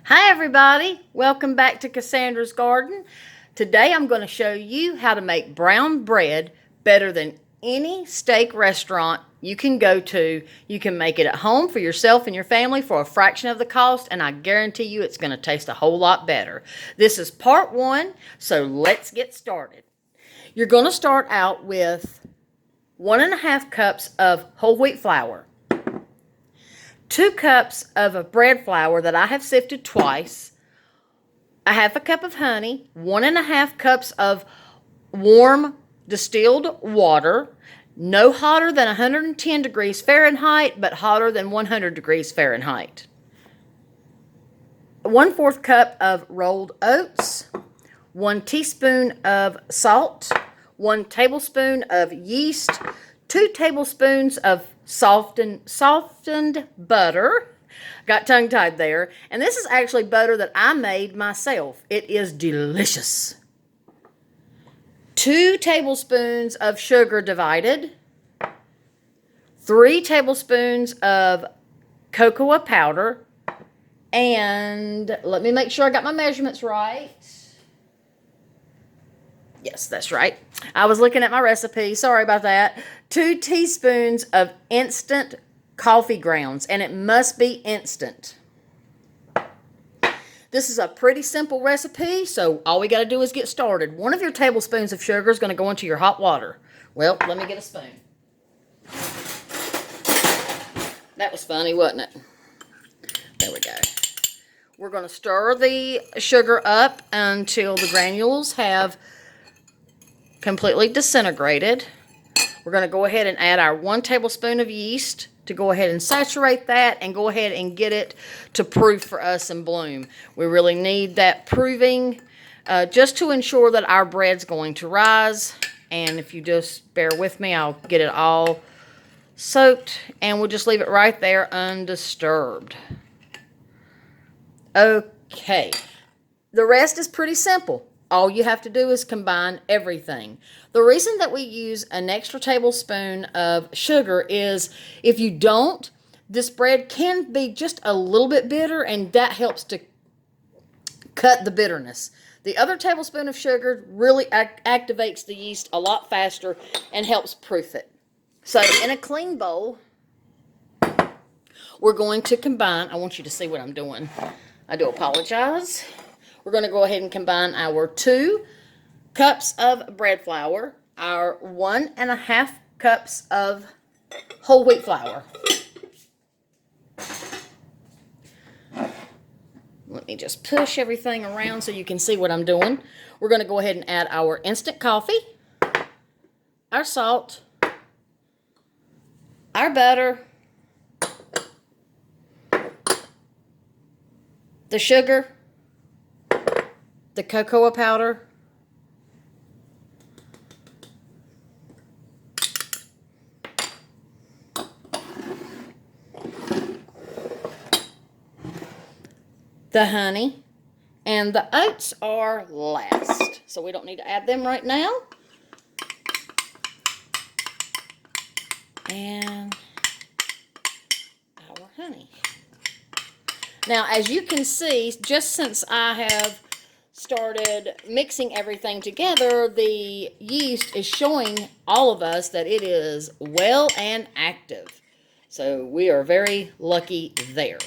Hi everybody, welcome back to Cassandra's Garden. Today I'm going to show you how to make brown bread better than any steak restaurant you can go to. You can make it at home for yourself and your family for a fraction of the cost, and I guarantee you it's going to taste a whole lot better. This is part one, so let's get started. You're going to start out with 1.5 cups of whole wheat flour, 2 cups of a bread flour that I have sifted twice, 1/2 cup of honey, 1.5 cups of warm distilled water, no hotter than 110 degrees Fahrenheit, but hotter than 100 degrees Fahrenheit. 1/4 cup of rolled oats, 1 teaspoon of salt, 1 tablespoon of yeast, 2 tablespoons of softened butter. Got tongue-tied there. And this is actually butter that I made myself. It is delicious. 2 tablespoons of sugar divided, 3 tablespoons of cocoa powder, and let me make sure I got my measurements right. Yes, that's right. I was looking at my recipe. Sorry about that. 2 teaspoons of instant coffee grounds, and it must be instant. This is a pretty simple recipe, so all we got to do is get started. 1 of your tablespoons of sugar is going to go into your hot water. Well, let me get a spoon. That was funny, wasn't it? There we go. We're going to stir the sugar up until the granules have completely disintegrated. We're going to go ahead and add our 1 tablespoon of yeast to go ahead and saturate that and go ahead and get it to proof for us and bloom. We really need that proving just to ensure that our bread's going to rise. And if you just bear with me, I'll get it all soaked and we'll just leave it right there undisturbed. Okay, the rest is pretty simple. All you have to do is combine everything. The reason that we use an extra tablespoon of sugar is if you don't, this bread can be just a little bit bitter, and that helps to cut the bitterness. The other tablespoon of sugar really activates the yeast a lot faster and helps proof it. So in a clean bowl, we're going to combine, I want you to see what I'm doing. I do apologize. We're going to go ahead and combine our 2 cups of bread flour, our 1.5 cups of whole wheat flour. Let me just push everything around so you can see what I'm doing. We're going to go ahead and add our instant coffee, our salt, our butter, the sugar, the cocoa powder, the honey, and the oats are last, so we don't need to add them right now. And our honey. Now, as you can see, just since I have started mixing everything together, the yeast is showing all of us that it is well and active. So we are very lucky there.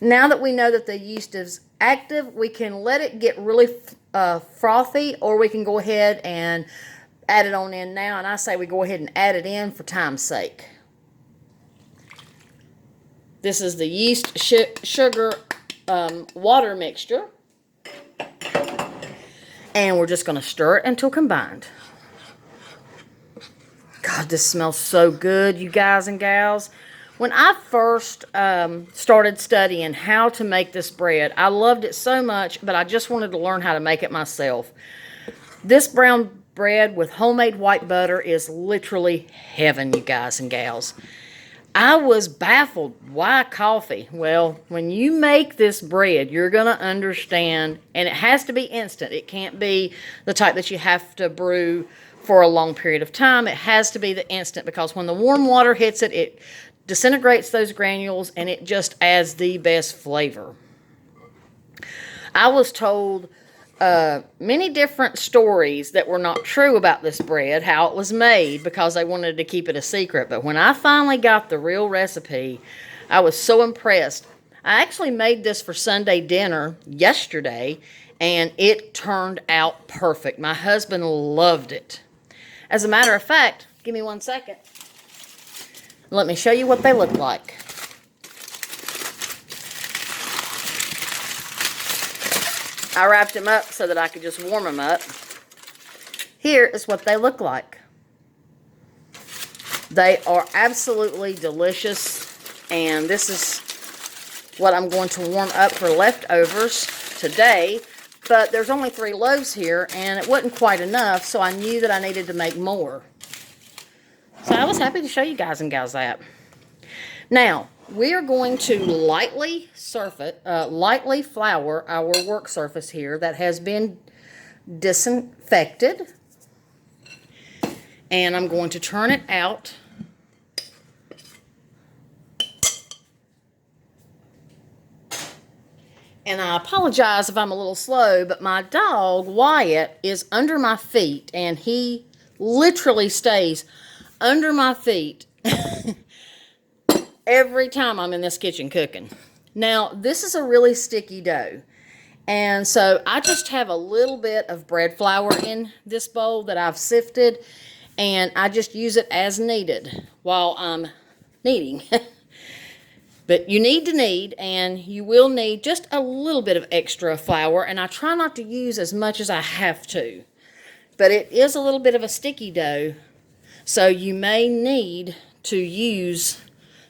Now that we know that the yeast is active, we can let it get really frothy, or we can go ahead and add it on in now. And I say we go ahead and add it in for time's sake. This is the yeast sugar water mixture. And we're just going to stir it until combined. God, this smells so good, you guys and gals. When I first started studying how to make this bread, I loved it so much, but I just wanted to learn how to make it myself. This brown bread with homemade white butter is literally heaven, you guys and gals. I was baffled. Why coffee? Well, when you make this bread, you're going to understand, and it has to be instant. It can't be the type that you have to brew for a long period of time. It has to be the instant, because when the warm water hits it, it disintegrates those granules and it just adds the best flavor. I was told many different stories that were not true about this bread, how it was made, because they wanted to keep it a secret. But when I finally got the real recipe, I was so impressed. I actually made this for Sunday dinner yesterday, and it turned out perfect. My husband loved it. As a matter of fact, give me 1 second. Let me show you what they look like. I wrapped them up so that I could just warm them up. Here is what they look like. They are absolutely delicious, and this is what I'm going to warm up for leftovers today. But there's only 3 loaves here, and it wasn't quite enough, so I knew that I needed to make more. So I was happy to show you guys and gals that. Now, we are going to lightly flour our work surface here that has been disinfected. And I'm going to turn it out. And I apologize if I'm a little slow, but my dog, Wyatt, is under my feet, and he literally stays under my feet every time I'm in this kitchen cooking. Now, this is a really sticky dough, and so I just have a little bit of bread flour in this bowl that I've sifted, and I just use it as needed while I'm kneading. But you need to knead, and you will need just a little bit of extra flour, and I try not to use as much as I have to. But it is a little bit of a sticky dough, so you may need to use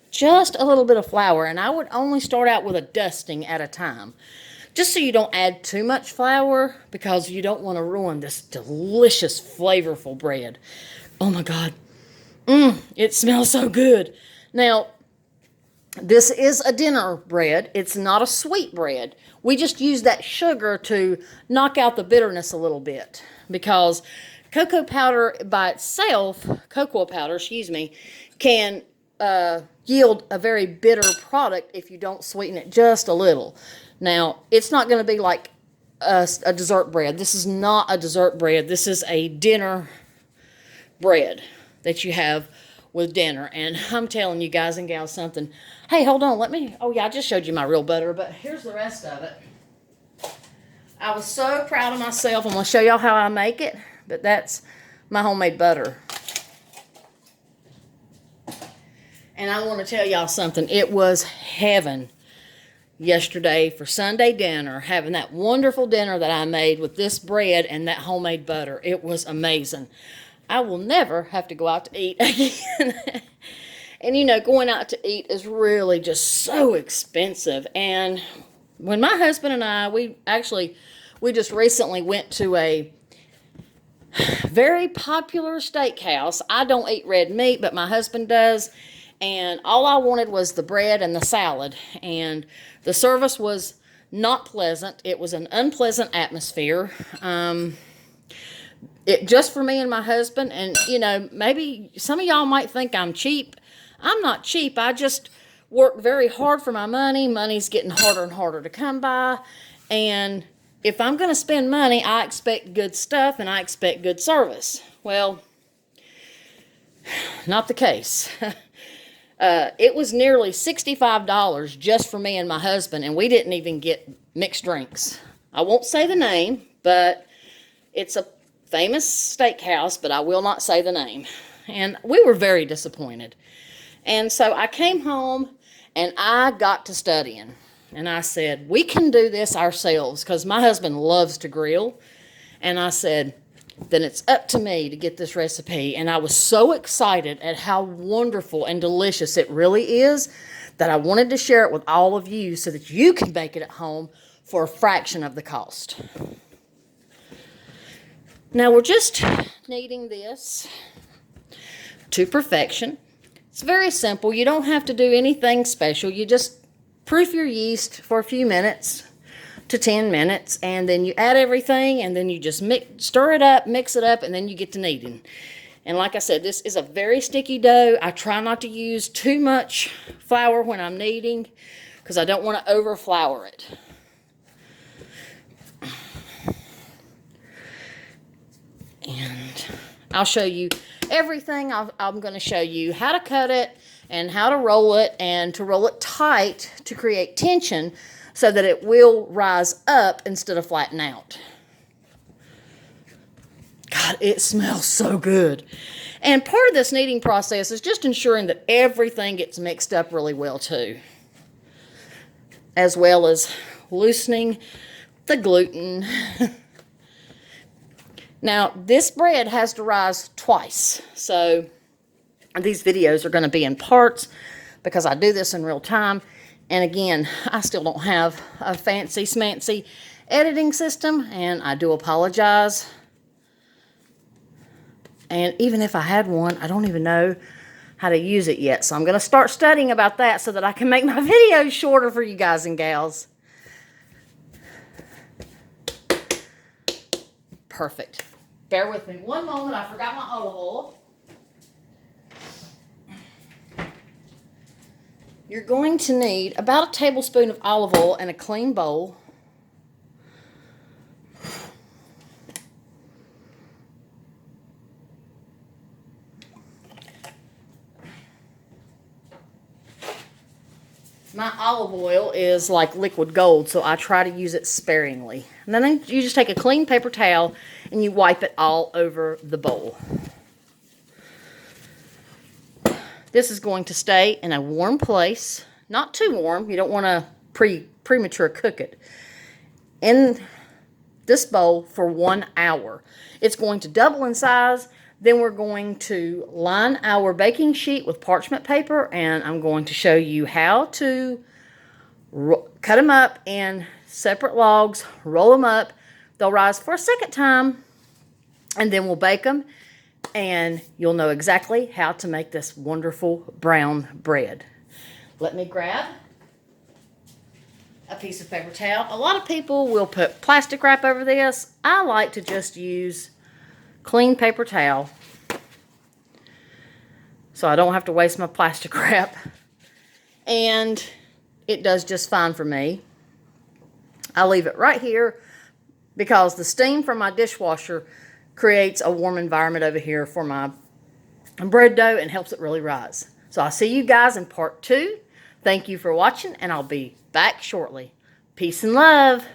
just a little bit of flour, and I would only start out with a dusting at a time, just so you don't add too much flour, because you don't want to ruin this delicious, flavorful bread. Oh my God. It smells so good. Now, this is a dinner bread. It's not a sweet bread. We just use that sugar to knock out the bitterness a little bit, because cocoa powder by itself, can yield a very bitter product if you don't sweeten it just a little. Now, it's not going to be like a dessert bread. This is not a dessert bread. This is a dinner bread that you have with dinner. And I'm telling you guys and gals something. Hey, hold on. Oh yeah, I just showed you my real butter, but here's the rest of it. I was so proud of myself. I'm going to show y'all how I make it, but that's my homemade butter. And I want to tell y'all something. It was heaven yesterday for Sunday dinner, having that wonderful dinner that I made with this bread and that homemade butter. It was amazing. I will never have to go out to eat again. And you know, going out to eat is really just so expensive. And when my husband and I, we just recently went to a very popular steakhouse. I don't eat red meat, but my husband does. And all I wanted was the bread and the salad. And the service was not pleasant. It was an unpleasant atmosphere. It just for me and my husband. And, you know, maybe some of y'all might think I'm cheap. I'm not cheap. I just work very hard for my money. Money's getting harder and harder to come by. And if I'm going to spend money, I expect good stuff and I expect good service. Well, not the case. It was nearly $65 just for me and my husband, and we didn't even get mixed drinks. I won't say the name, but it's a famous steakhouse, but I will not say the name. And we were very disappointed. And so I came home, and I got to studying. And I said, we can do this ourselves, because my husband loves to grill. And I said, then it's up to me to get this recipe. And I was so excited at how wonderful and delicious it really is that I wanted to share it with all of you so that you can bake it at home for a fraction of the cost. Now we're just kneading this to perfection. It's very simple. You don't have to do anything special. You just proof your yeast for a few minutes to 10 minutes, and then you add everything, and then you just stir it up, mix it up, and then you get to kneading. And like I said, this is a very sticky dough. I try not to use too much flour when I'm kneading because I don't want to over flour it. And I'll show you everything. I'm going to show you how to cut it and how to roll it, and to roll it tight to create tension so that it will rise up instead of flatten out. God, it smells so good. And part of this kneading process is just ensuring that everything gets mixed up really well too, as well as loosening the gluten. Now, this bread has to rise twice, so these videos are going to be in parts because I do this in real time. And again, I still don't have a fancy smancy editing system, and I do apologize. And even if I had one, I don't even know how to use it yet. So I'm going to start studying about that so that I can make my videos shorter for you guys and gals. Perfect. Bear with me one moment. I forgot my olive oil. You're going to need about a tablespoon of olive oil in a clean bowl. My olive oil is like liquid gold, so I try to use it sparingly. And then you just take a clean paper towel and you wipe it all over the bowl. This is going to stay in a warm place, not too warm. You don't want to premature cook it. In this bowl for 1 hour. It's going to double in size. Then we're going to line our baking sheet with parchment paper, and I'm going to show you how to cut them up in separate logs, roll them up. They'll rise for a second time, and then we'll bake them, and you'll know exactly how to make this wonderful brown bread. Let me grab a piece of paper towel. A lot of people will put plastic wrap over this. I like to just use clean paper towel so I don't have to waste my plastic wrap, and it does just fine for me. I leave it right here because the steam from my dishwasher creates a warm environment over here for my bread dough and helps it really rise. So I'll see you guys in part 2. Thank you for watching, and I'll be back shortly. Peace and love.